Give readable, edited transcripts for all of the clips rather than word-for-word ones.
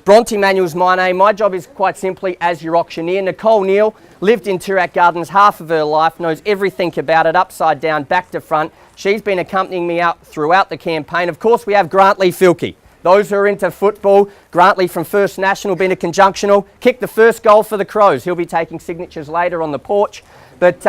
Bronte Manuel's my name. My job is quite simply as your auctioneer. Nicole Neal lived in Toorak Gardens half of her life, knows everything about it, upside down, back to front. She's been accompanying me out throughout the campaign. Of course, we have Grantley Filkey. Those who are into football, Grantley from First National, been a conjunctional, kicked the first goal for the Crows. He'll be taking signatures later on the porch. But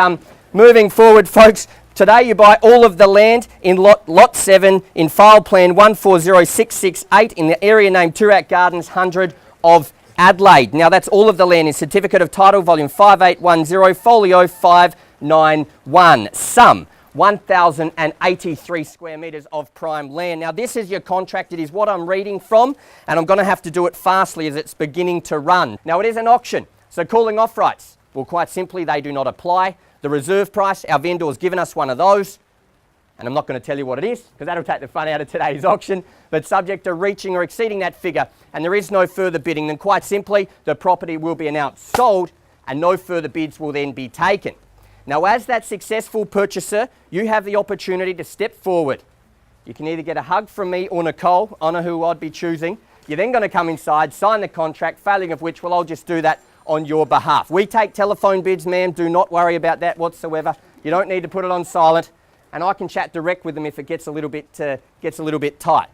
moving forward, folks, today you buy all of the land in lot 7 in file plan 140668 in the area named Toorak Gardens 100 of Adelaide. Now that's all of the land in Certificate of Title volume 5810 folio 591. Sum 1,083 square metres of prime land. Now this is your contract. It is what I'm reading from, and I'm going to have to do it fastly as it's beginning to run. Now it is an auction, so calling off rights, well, quite simply they do not apply. The reserve price, our vendor has given us one of those, and I'm not going to tell you what it is because that'll take the fun out of today's auction, but subject to reaching or exceeding that figure and there is no further bidding, then quite simply the property will be announced sold and no further bids will then be taken. Now as that successful purchaser, you have the opportunity to step forward. You can either get a hug from me or Nicole, honour who I'd be choosing. You're then going to come inside, sign the contract, failing of which, well, I'll just do that on your behalf. We take telephone bids, ma'am. Do not worry about that whatsoever. You don't need to put it on silent, and I can chat direct with them if it gets a little bit tight.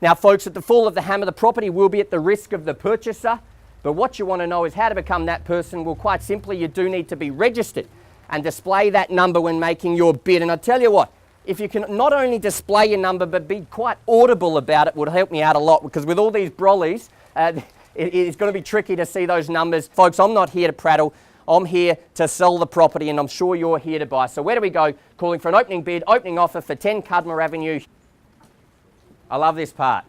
Now, folks, at the fall of the hammer, the property will be at the risk of the purchaser, but what you want to know is how to become that person. Well, quite simply, you do need to be registered and display that number when making your bid. And I tell you what, if you can not only display your number but be quite audible about it, would help me out a lot, because with all these brollies, it's going to be tricky to see those numbers. Folks, I'm not here to prattle. I'm here to sell the property, and I'm sure you're here to buy. So where do we go? Calling for an opening bid, opening offer for 10 Cudmore Avenue. I love this part.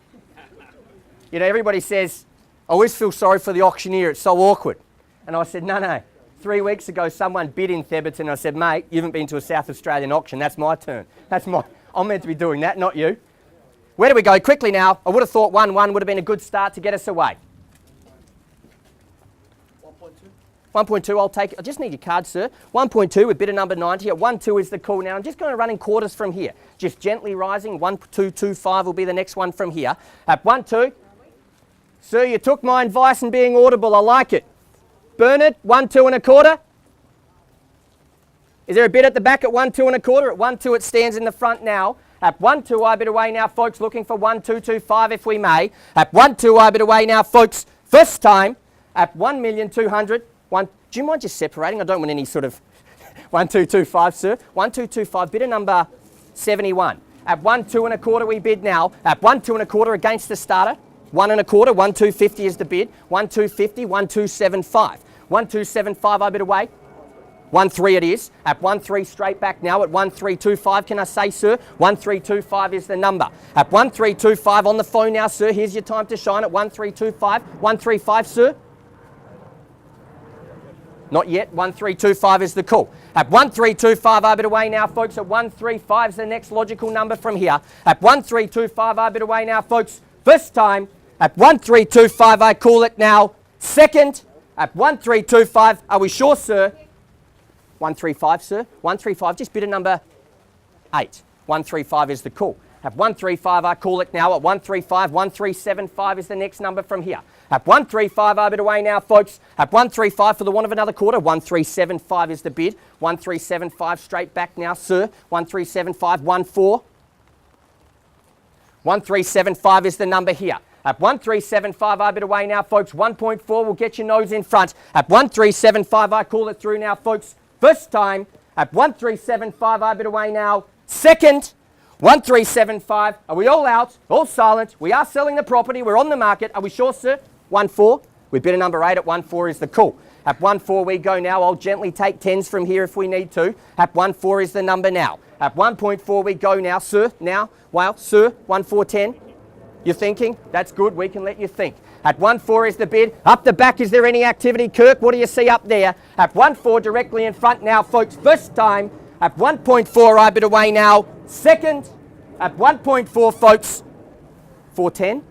You know, everybody says, I always feel sorry for the auctioneer, it's so awkward. And I said, no. 3 weeks ago, someone bid in Theberton. I said, mate, you haven't been to a South Australian auction. That's my turn. I'm meant to be doing that, not you. Where do we go? Quickly now. I would have thought 1-1 would have been a good start to get us away. 1.2, I'll take it. I just need your card, sir. 1.2 with bidder number 90. At 1.2 is the call now. I'm just going to run in quarters from here. Just gently rising. 1.225 will be the next one from here. At 1.2. Sir, you took my advice in being audible. I like it. Bernard, 1.225. Is there a bid at the back at 1.225? At 1.2 it stands in the front now. At 1.2 I bid away now, folks, looking for 1.225 if we may. At 1.2 I bid away now, folks, first time at 1,200,000. Do you mind just separating? I don't want any sort of 1.225, sir. 1.225, bidder number 71. At 1.225 we bid now. At 1.225 against the starter. 1.25, 1.250 is the bid. 1.250, 1.275. 1.275 I bid away. 1.3 it is. At 1.3 straight back now at 1.325, can I say, sir? 1.325 is the number. At 1.325 on the phone now, sir. Here's your time to shine at 1.325. 1.35, sir. Not yet. 1.325 is the call. At 1.325 I bid away now, folks. At 1.35 is the next logical number from here. At 1.325 I bid away now, folks. First time. At 1.325 I call it now. Second. At 1.325. Are we sure, sir? 1.35, sir. 1.35. Just bidder number 8. 1.35 is the call. At 1.35 I call it now. At 1.35. 1.375 is the next number from here. At 1.35 I bid away now, folks. At 1.35 for the want of another quarter. 1.375 is the bid. 1.375 straight back now, sir. 1.375. 1.4. 1.375 is the number here. At 1.375 I bid away now, folks. 1.4 will get your nose in front. At 1.375 I call it through now, folks. First time. At 1.375 I bid away now. Second. 1.375. Are we all out? All silent? We are selling the property. We're on the market. Are we sure, sir? 1.4. We bid a number 8 at 1.4 is the call. At 1.4 we go now. I'll gently take 10s from here if we need to. At 1.4 is the number now. At 1.4 we go now, sir. Now, well, sir, 1.410. You're thinking? That's good. We can let you think. At 1.4 is the bid. Up the back, is there any activity, Kirk? What do you see up there? At 1.4 directly in front now, folks. First time. At 1.4 I bid away now. Second. At 1.4, folks. 410.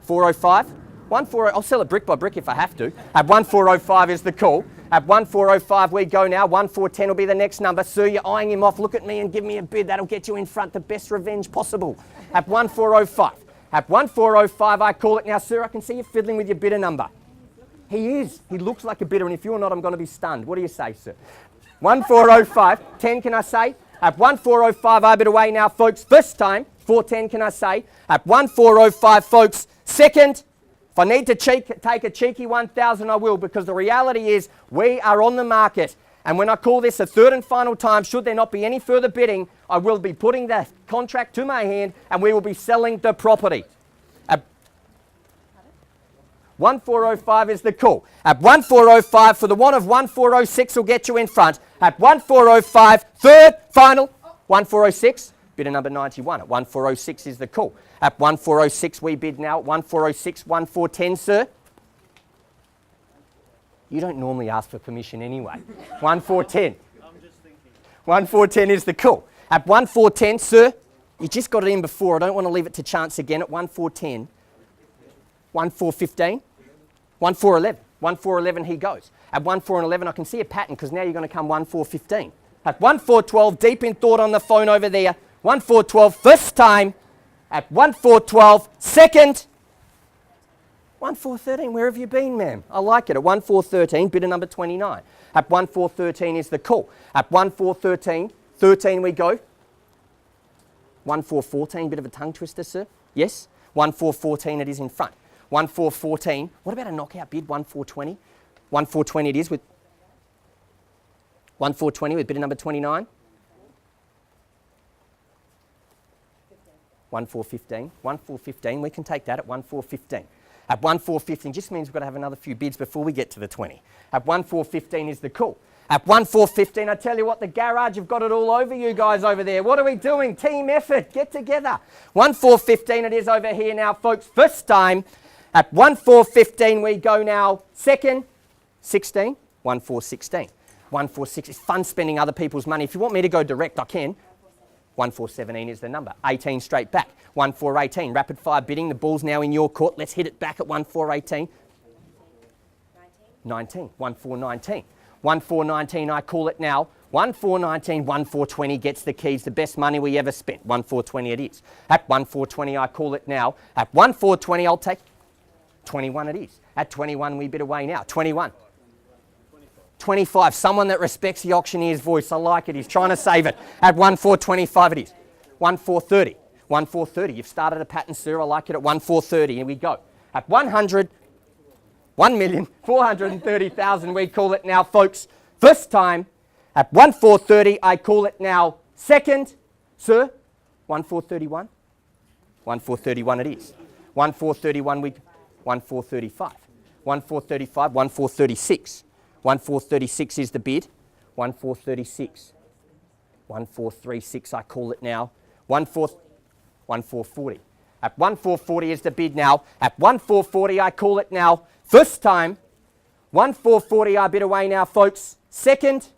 405. 1.40. I'll sell it brick by brick if I have to. At 1.405 is the call. At 1.405 we go now. 1.410 will be the next number. Sir, you're eyeing him off. Look at me and give me a bid. That'll get you in front. The best revenge possible. At 1.405. At 1405, I call it now. Sir, I can see you fiddling with your bidder number. He is. He looks like a bidder, and if you're not, I'm going to be stunned. What do you say, sir? 1405. 10, can I say? At 1405, I bid away now, folks. First time. 410, can I say? At 1405, folks. Second. If I need to take a cheeky 1,000, I will, because the reality is we are on the market. And when I call this a third and final time, should there not be any further bidding, I will be putting the contract to my hand and we will be selling the property. At 1405 is the call. At 1405, for the want of 1406 will get you in front. At 1405, third, final, 1406, bidder number 91. At 1406 is the call. At 1406 we bid now. At 1406, 1410, sir. You don't normally ask for permission anyway. 1410. I'm just thinking. 1410 is the call. At 1410, sir, you just got it in before. I don't want to leave it to chance again. At 1410, 1415, 1411. 1411 he goes. At 1411 I can see a pattern because now you're going to come 1415. At 1412, deep in thought on the phone over there. 1412, first time. At 1412, second. 1413, where have you been, ma'am? I like it. At 1413, bidder number 29. At 1413 is the call. At 1413, 13 we go. 1414, bit of a tongue twister, sir. Yes? 1414 it is in front. 1414, what about a knockout bid? 1420? 1420 it is with 1420 with bidder number 29. 1415. 1415, we can take that at 1415. At 1415 just means we've got to have another few bids before we get to the 20. At 1415 is the call. At 1415, I tell you what, the garage have got it all over you guys over there. What are we doing? Team effort. Get together. 1415 it is over here now, folks. First time. At 1415 we go now. Second, 16, 1416. 146 is fun spending other people's money. If you want me to go direct, I can. 1417 is the number. 18 straight back. 1418, rapid fire bidding. The ball's now in your court. Let's hit it back at 1418. 19. 1419. 1419, I call it now. 1419, 1420 gets the keys. The best money we ever spent. 1420 it is. At 1420, I call it now. At 1420, I'll take 21 it is. At 21, we bid away now. 21. 25. Someone that respects the auctioneer's voice. I like it. He's trying to save it. At 1425 it is. 1430. 1430. You've started a pattern, sir. I like it at 1430. Here we go. At 100, 1,430,000 we call it now, folks. First time. At 1430 I call it now. Second, sir. 1431. 1431 it is. 1431 we. 1435. 1435. 1436. 1436 is the bid. 1436. 1436 I call it now. 1440. At 1440 is the bid now. At 1440 I call it now. First time. 1440 I bid away now, folks. Second.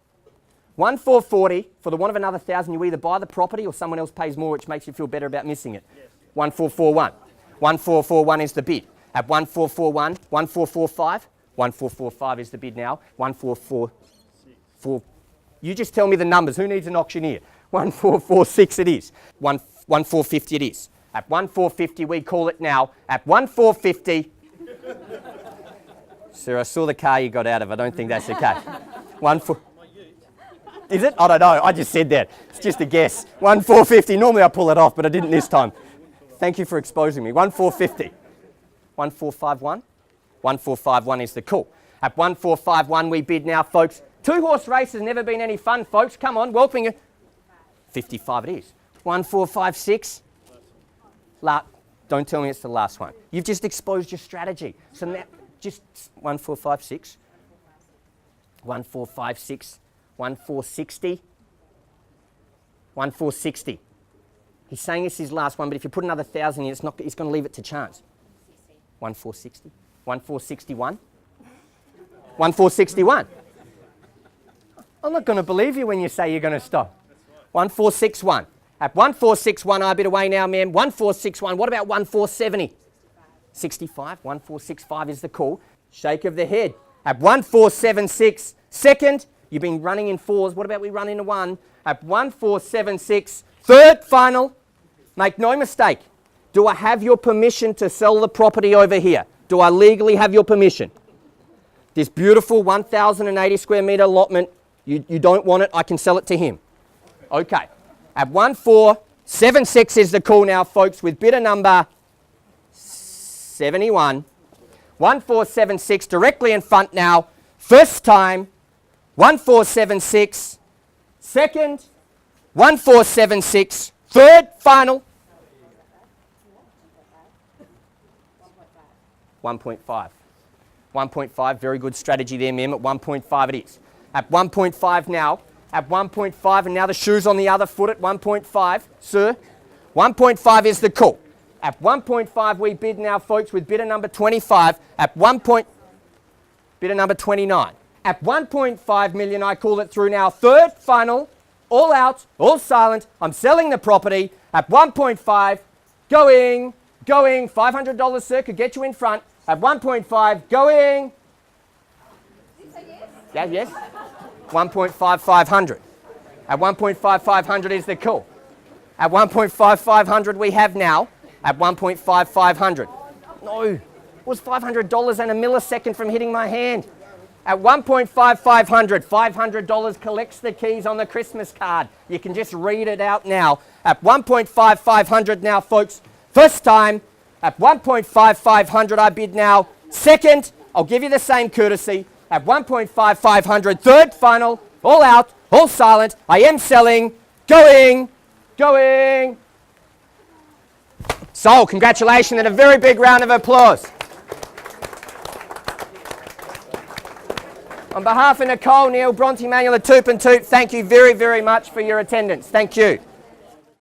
1440. For the want of another 1,000, you either buy the property or someone else pays more, which makes you feel better about missing it. Yes. 1441. 1441 is the bid. At 1441. 1445. 1445 is the bid now. 1444. You just tell me the numbers. Who needs an auctioneer? 1446 it is. 1450 it is. At 1450 we call it now. At 1450. Sir, I saw the car you got out of. I don't think that's the case. Is it? I don't know. I just said that. It's just a guess. 1450. Normally I pull it off, but I didn't this time. Thank you for exposing me. 1450. 1451. 1451 is the call. At 1451 we bid now, folks. 2-horse race has never been any fun, folks. Come on, welcoming you. 55 it is. 1456. Don't tell me it's the last one. You've just exposed your strategy. So now, just 1456. 1456. 1460. 1460. He's saying it's his last one, but if you put another 1,000 in, he's going to leave it to chance. 1460. 1461. 1461. I'm not going to believe you when you say you're going to stop. 1461. At 1461, I bid away now, ma'am. 1461. What about 1470? 65. 1465 is the call. Shake of the head. At 1476. Second. You've been running in fours. What about we run into one? At 1476. Third, final. Make no mistake. do I have your permission to sell the property over here? Do I legally have your permission? This beautiful 1,080 square metre allotment, you don't want it, I can sell it to him. Okay. At 1476 is the call now, folks, with bidder number 71. 1476 directly in front now. First time, 1476. Second, 1476. Third, final. 1.5. 1.5, very good strategy there, Mim. At 1.5 it is. At 1.5 now. At 1.5, and now the shoe's on the other foot at 1.5. Sir, 1.5 is the call. At 1.5 we bid now, folks, with bidder number 25. At bidder number 29. At 1.5 million, I call it through now. Third, final, all out, all silent. I'm selling the property at 1.5. Going. $500, sir, could get you in front. At 1.5, going. Yeah, yes. 1.5500. At 1.5500 is the call. At 1.5500 we have now. At 1.5500. No, it was $500 and a millisecond from hitting my hand. At 1.5500, $500 collects the keys on the Christmas card. You can just read it out now. At 1.5500 now, folks. First time. At 1.5500 I bid now. Second, I'll give you the same courtesy. At 1.5500, third, final, all out, all silent. I am selling. Going. Sold. Congratulations and a very big round of applause. On behalf of Nicole, Neil, Bronte, Manuel, TOOP+TOOP, thank you very, very much for your attendance. Thank you.